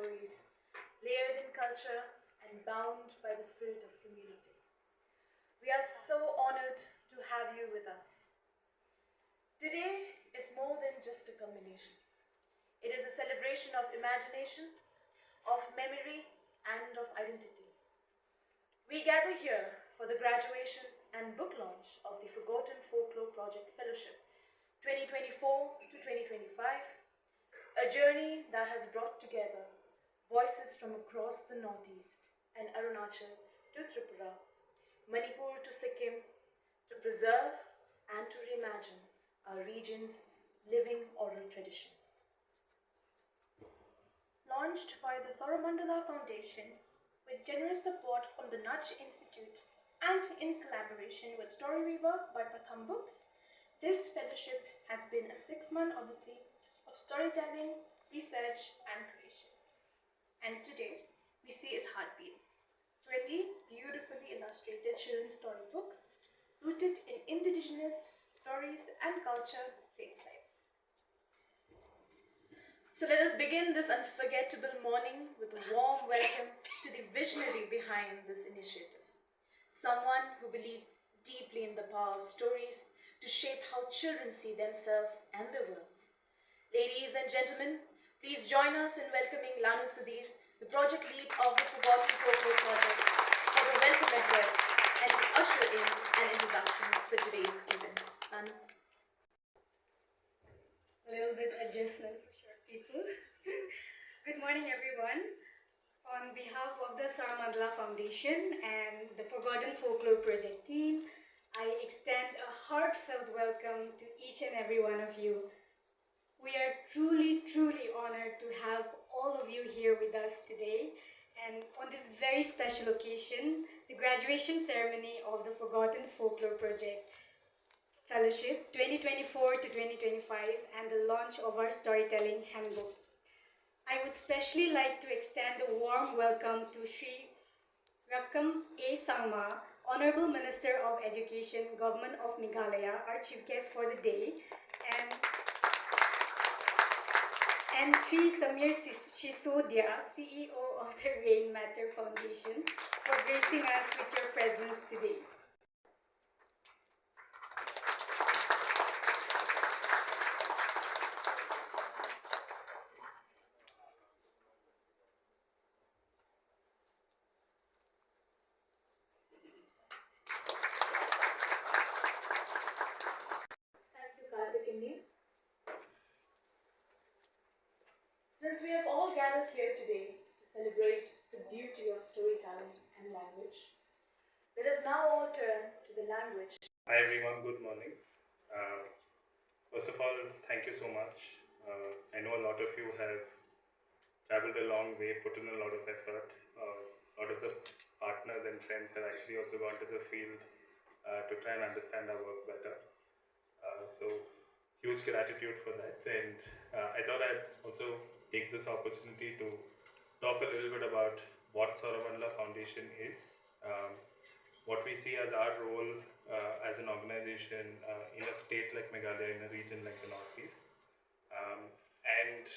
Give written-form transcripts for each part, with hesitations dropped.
stories, layered in culture and bound by the spirit of community. We are so honored to have you with us. Today is more than just a combination. It is a celebration of imagination, of memory, and of identity. We gather here for the graduation and book launch of the Forgotten Folklore Project Fellowship 2024 to 2025, a journey that has brought together voices from across the Northeast and Arunachal to Tripura, Manipur to Sikkim, to preserve and to reimagine our region's living oral traditions. Launched by the Saramandala Foundation with generous support from the Nudge Institute and in collaboration with Storyweaver by Pratham Books, this fellowship has been a 6-month odyssey of storytelling, research and creation. And today, we see its heartbeat. 20 beautifully illustrated children's storybooks rooted in indigenous stories and culture take life. So let us begin this unforgettable morning with a warm welcome to the visionary behind this initiative. Someone who believes deeply in the power of stories to shape how children see themselves and their worlds. Ladies and gentlemen, please join us in welcoming Lanu Sudhir, the project lead of the Forgotten Folklore Project, for the welcome address and to usher in an introduction for today's event. Lanu. A little bit adjustment for short people. Good morning, everyone. On behalf of the Saramandala Foundation and the Forgotten Folklore Project team, I extend a heartfelt welcome to each and every one of you. We are truly honored to have all of you here with us today, and on this very special occasion, the graduation ceremony of the Forgotten Folklore Project Fellowship 2024 to 2025 and the launch of our storytelling handbook. I would especially like to extend a warm welcome to Sri Rakam A. Sangma, Honorable Minister of Education, Government of Meghalaya, our chief guest for the day, and Sri Samir Sisodia, CEO of the Rain Matter Foundation, for gracing us with your presence today. Since we have all gathered here today to celebrate the beauty of storytelling and language, let us now all turn to the language. Hi everyone, good morning. First of all, thank you so much. I know a lot of you have traveled a long way, put in a lot of effort. A lot of the partners and friends have actually also gone to the field to try and understand our work better. So huge gratitude for that. And I thought I'd also take this opportunity to talk a little bit about what Saramandala Foundation is, what we see as our role as an organization in a state like Meghalaya, in a region like the Northeast, and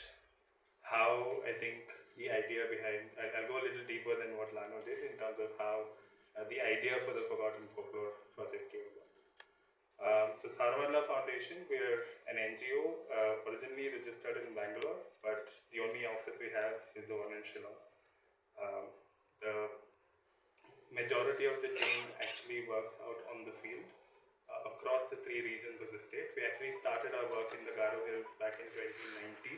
how I think the idea behind, I'll go a little deeper than what Lano did in terms of how the idea for the Forgotten Folklore Project came about. So Saramandala Foundation, we're an NGO originally registered in Bangalore, but the only office we have is the one in Shillong. The majority of the team actually works out on the field across the 3 regions of the state. We actually started our work in the Garo Hills back in 2019,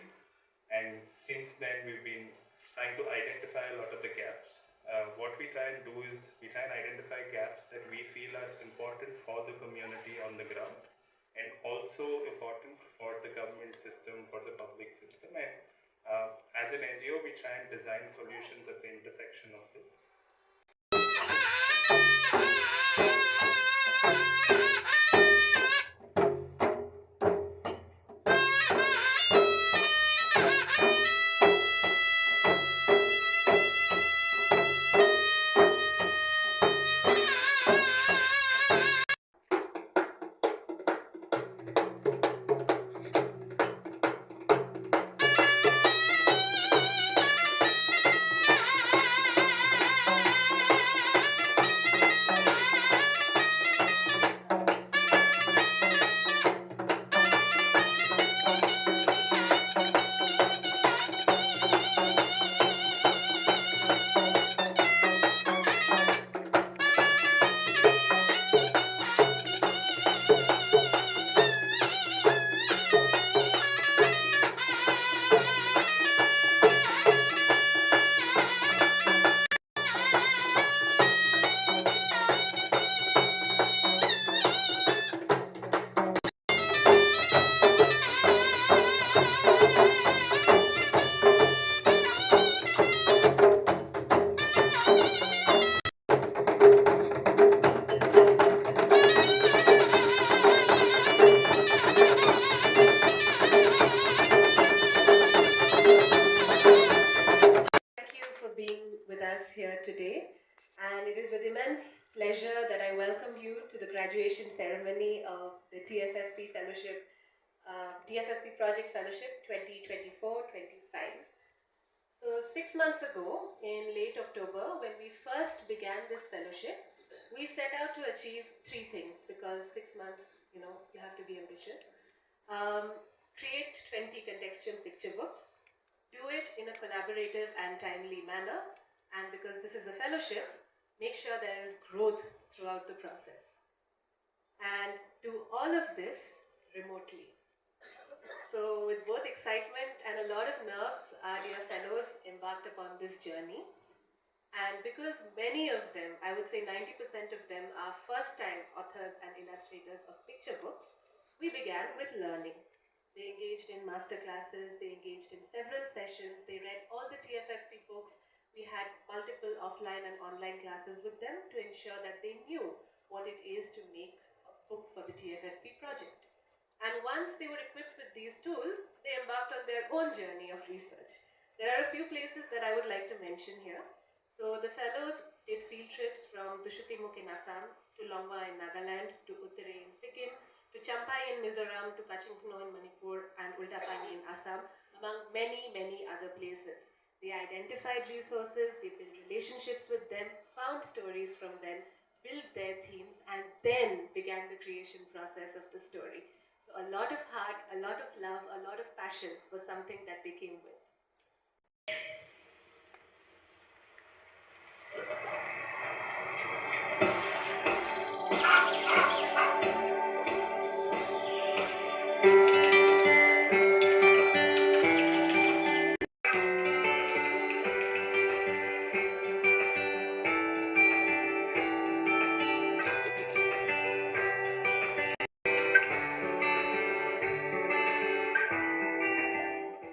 and since then we've been trying to identify a lot of the gaps. What we try and do is we try and identify gaps that we feel are important for the community on the ground and also important for the government system, for the public system. And as an NGO, we try and design solutions at the intersection of this. And it is with immense pleasure that I welcome you to the graduation ceremony of the TFFP Fellowship, TFFP Project Fellowship 2024-25. So 6 months ago, in late October, when we first began this fellowship, we set out to achieve 3 things, because 6 months, you have to be ambitious. Create 20 contextual picture books, do it in a collaborative and timely manner, and because this is a fellowship, make sure there is growth throughout the process. And do all of this remotely. So with both excitement and a lot of nerves, our dear fellows embarked upon this journey. And because many of them, I would say 90% of them, are first-time authors and illustrators of picture books, we began with learning. They engaged in master classes, they engaged in several sessions, they read all the TFFP books. We had multiple offline and online classes with them to ensure that they knew what it is to make a book for the TFFP project. And once they were equipped with these tools, they embarked on their own journey of research. There are a few places that I would like to mention here. So the fellows did field trips from Tushutimuk in Assam, to Longwa in Nagaland, to Uttare in Sikkim, to Champai in Mizoram, to Kachingpno in Manipur, and Ultapani in Assam, among many, many other places. They identified resources, they built relationships with them, found stories from them, built their themes, and then began the creation process of the story. So a lot of heart, a lot of love, a lot of passion was something that they came with.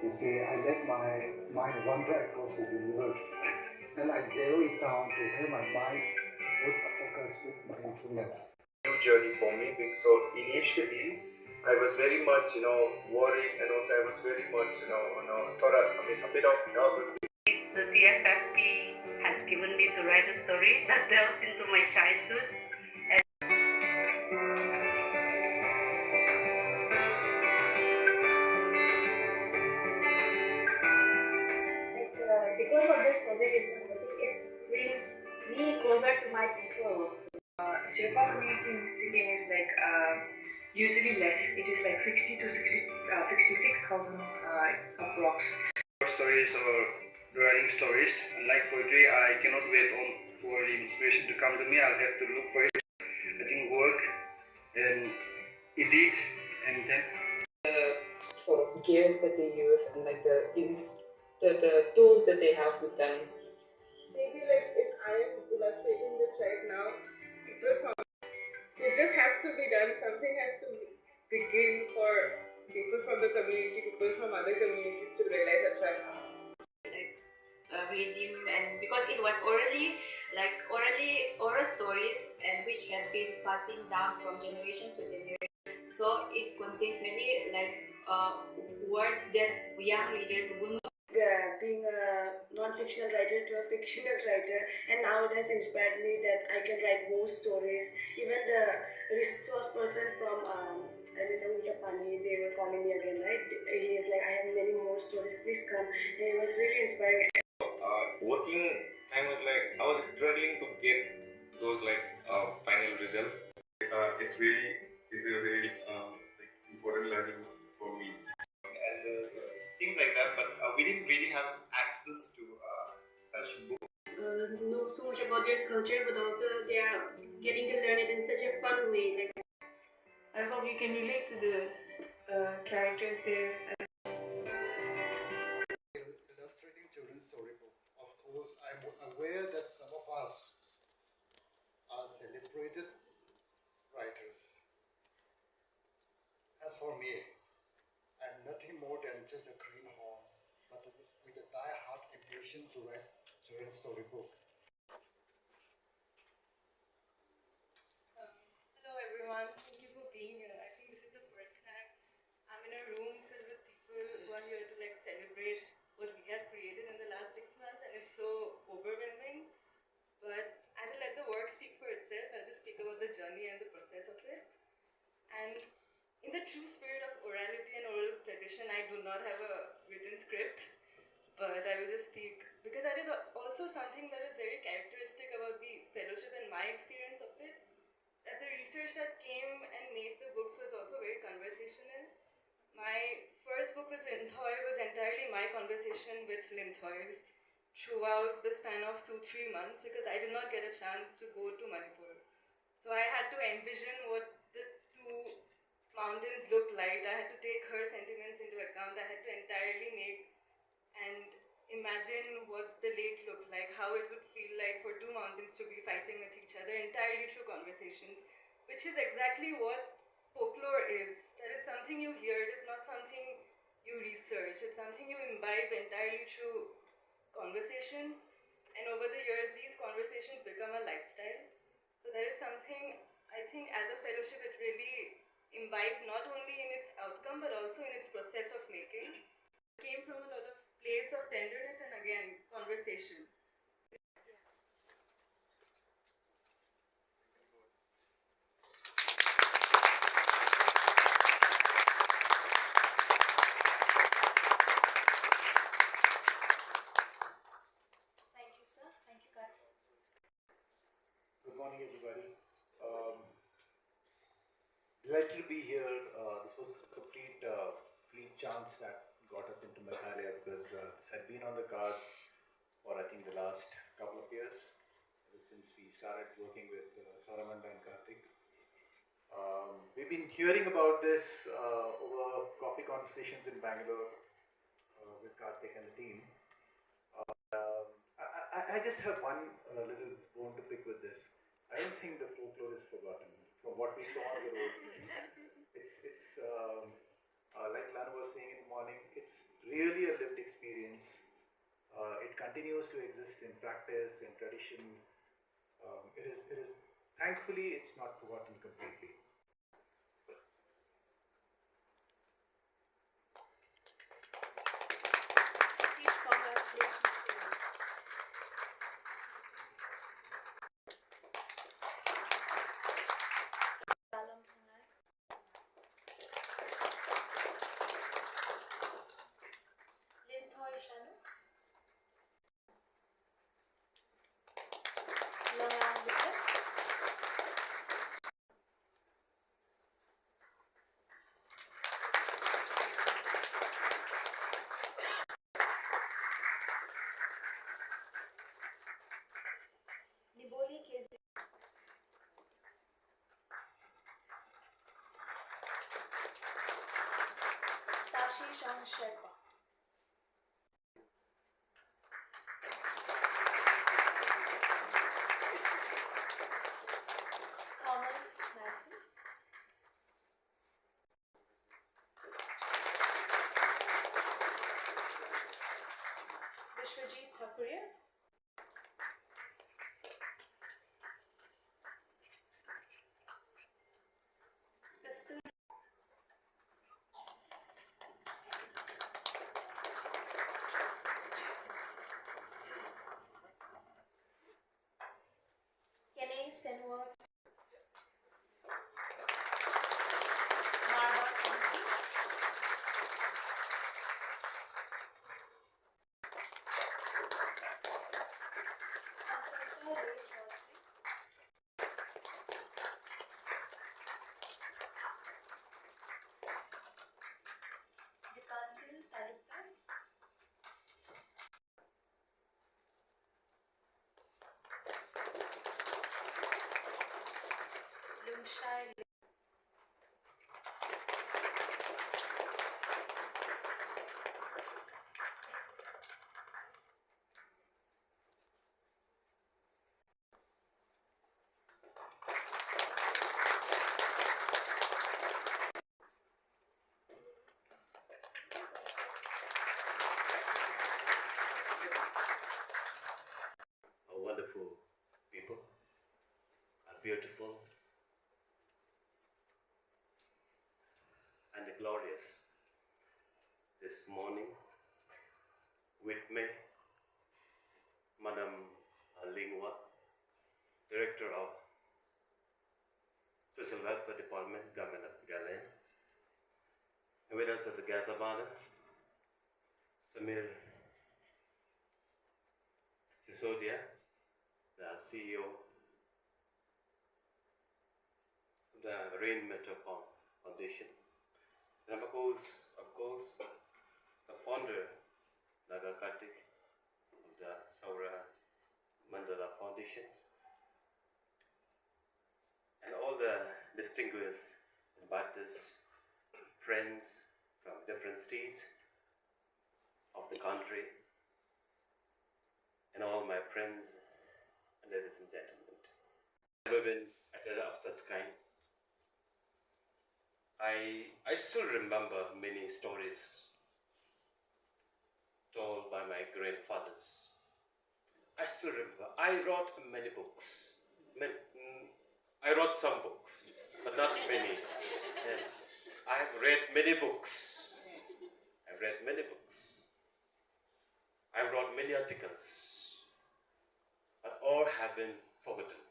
You see, I let my mind wander across the universe, and I narrow it down to where my mind would focus with mindfulness. New journey for me. So initially, I was very much, worried, and also I was very much, a bit of nervous. The TFFP has given me to write a story that delved into my childhood. Because of this project, it brings me closer to my people. Sherpa community in Sikkim is usually less. It is 60 to 66,000 approx. Stories or writing stories. Unlike poetry, I cannot wait for the inspiration to come to me. I'll have to look for it. I think work and edit, and then sort of gears that they use and the tools that they have with them. Maybe if I am illustrating this right now, it just has to be done. Something has to begin for people from the community, people from other communities to realize that's right. Redeem, and because it was oral stories, and which have been passing down from generation to generation. So it contains many words that young readers will know. Being a non-fictional writer to a fictional writer, and now it has inspired me that I can write more stories. Even the resource person from the Ultapani, they were calling me again, right? He is like, I have many more stories, please come. And it was really inspiring. Working time was I was struggling to get those final results. It's a really important learning for me. And things like that, but we didn't really have access to such books. Know so much about their culture, but also they are getting to learn it in such a fun way. I hope you can relate to the characters there. Illustrating children's storybook. Of course, I'm aware that some of us are celebrated writers. As for me, I'm nothing more than just a greenhorn, but with a die-hard ambition to write children's storybook. Hello everyone, thank you for being here. I think this is the first time I'm in a room filled with people who are here to celebrate what we have created in the last 6 months, and it's so overwhelming. But in the true spirit of orality and oral tradition, I do not have a written script, but I will just speak because that is also something that is very characteristic about the fellowship and my experience of it. That the research that came and made the books was also very conversational. My first book with Linthoy was entirely my conversation with Linthoys throughout the span of 2-3 months because I did not get a chance to go to Manipur. So I had to envision what the two mountains looked like. I had to take her sentiments into account. I had to entirely make and imagine what the lake looked like, how it would feel like for two mountains to be fighting with each other entirely through conversations, which is exactly what folklore is. That is something you hear, it is not something you research, it's something you imbibe entirely through conversations, and over the years these conversations become a lifestyle. So there is something, I think as a fellowship it really imbibed not only in its outcome but also in its process of making. It came from a lot of place of tenderness and again conversation. Thank you, sir. Thank you, Karthik. Good morning, everybody. Delighted to be here. This was a complete fleet chance that got us into Meghalaya because this had been on the cards for I think the last couple of years, ever since we started working with Saramanda and Karthik. We've been hearing about this over coffee conversations in Bangalore with Karthik and the team. I just have one little bone to pick with this. I don't think the folklore is forgotten from what we saw on the road. It's like Lana was saying in the morning, it's really a lived experience. It continues to exist in practice, in tradition. It is, thankfully, it's not forgotten completely. Please, congratulations to you. Salam Sangai. Linthoy Shanu. Longang Bukit. Niboli Kezi. Tashi Shang Sherpa. Thomas Mason. Vishwajit Thakuria. Kasturi. Kenny Senwas. Marwa Kanti. Sankalpa Ray Chaudhary. Dipanjan Talukdar. Lungshai. Are wonderful people, are beautiful, and glorious. This morning, with me, Madam Lingwa, Director of Social Welfare Department, Government of Meghalaya, us as a Gazamana, Samir Sisodia, the CEO of the Rainmaker Foundation. And of course, the founder, Naga Kartik, of the Saura Mandala Foundation, and all the distinguished inviters, friends from different states of the country, and all my friends and ladies and gentlemen. I've never been at a of such kind. I still remember many stories told by my grandfathers. I still remember. I wrote many books. I wrote some books, but not many. And I've read many books. I've read many books. I wrote many articles, but all have been forgotten.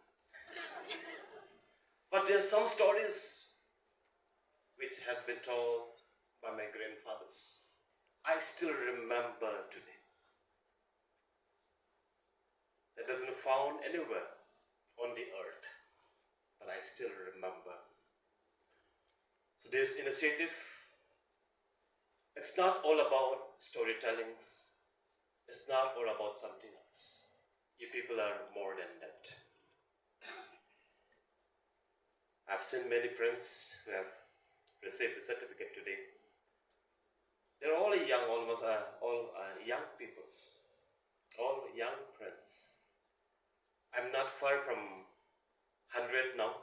But there are some stories which has been told by my grandfathers. I still remember today. That doesn't found anywhere on the earth, but I still remember. So this initiative, it's not all about storytellings. It's not all about something else. You people are more than that. I've seen many friends who have received the certificate today. They're all young, almost all young peoples, all young friends. I'm not far from 100 now.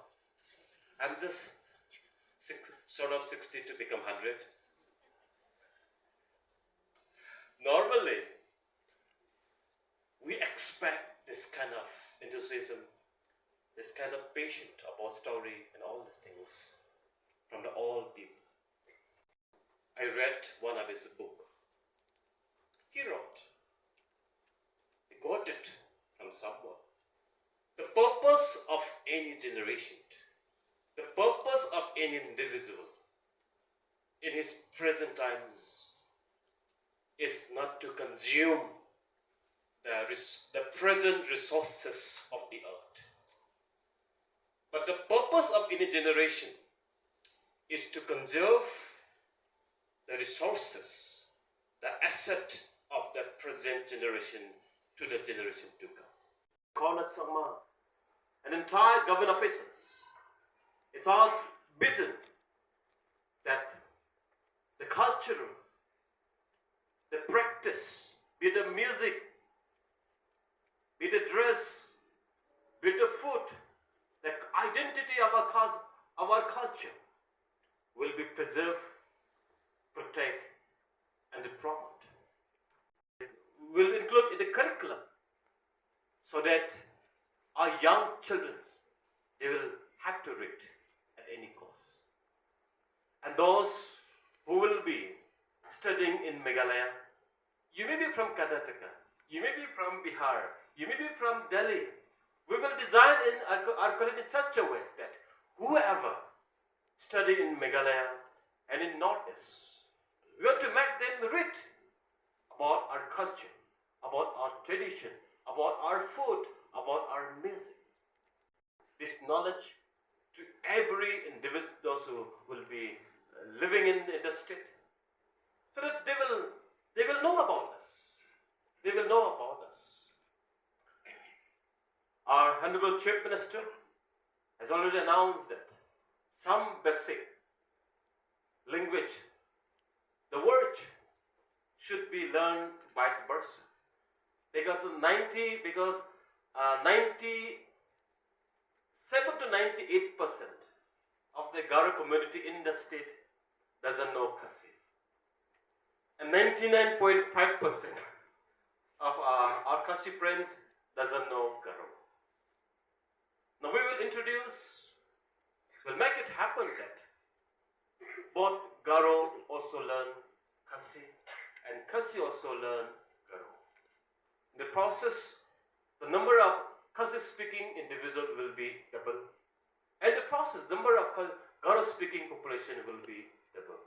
I'm just sort of 60 to become 100. Normally, we expect this kind of enthusiasm, this kind of passion about story and all these things from the old people. I read one of his book. He wrote, he got it from someone. The purpose of any generation, the purpose of any individual in his present times is not to consume the present resources of the earth. But the purpose of any generation is to conserve the resources, the asset of the present generation to the generation to come. Cornet Sangma, an entire government officials, it's our vision that the culture, the practice, be it the music, be it the dress, be it the food, the identity of our culture will be preserved, protect, and promote. Will include in the curriculum so that our young children, they will have to read at any cost. And those who will be studying in Meghalaya, you may be from Karnataka, you may be from Bihar, you may be from Delhi. We will design in our curriculum in such a way that whoever study in Meghalaya and in Northeast, we want to make them read about our culture, about our tradition, about our food, about our music. This knowledge to every individual, those who will be living in the state, so that they will know about us. They will know about us. Our Honorable Chief Minister has already announced that some basic language, the word should be learned vice versa. Because 97 to 98% of the Garo community in the state doesn't know Kasi. And 99.5% of our Kasi friends doesn't know Garo. Now we will we'll make it happen that both Garo also learn Kasi and Kasi also learn Garo. In the process, the number of Kasi speaking individual will be double, and the process, number of Garo speaking population will be double.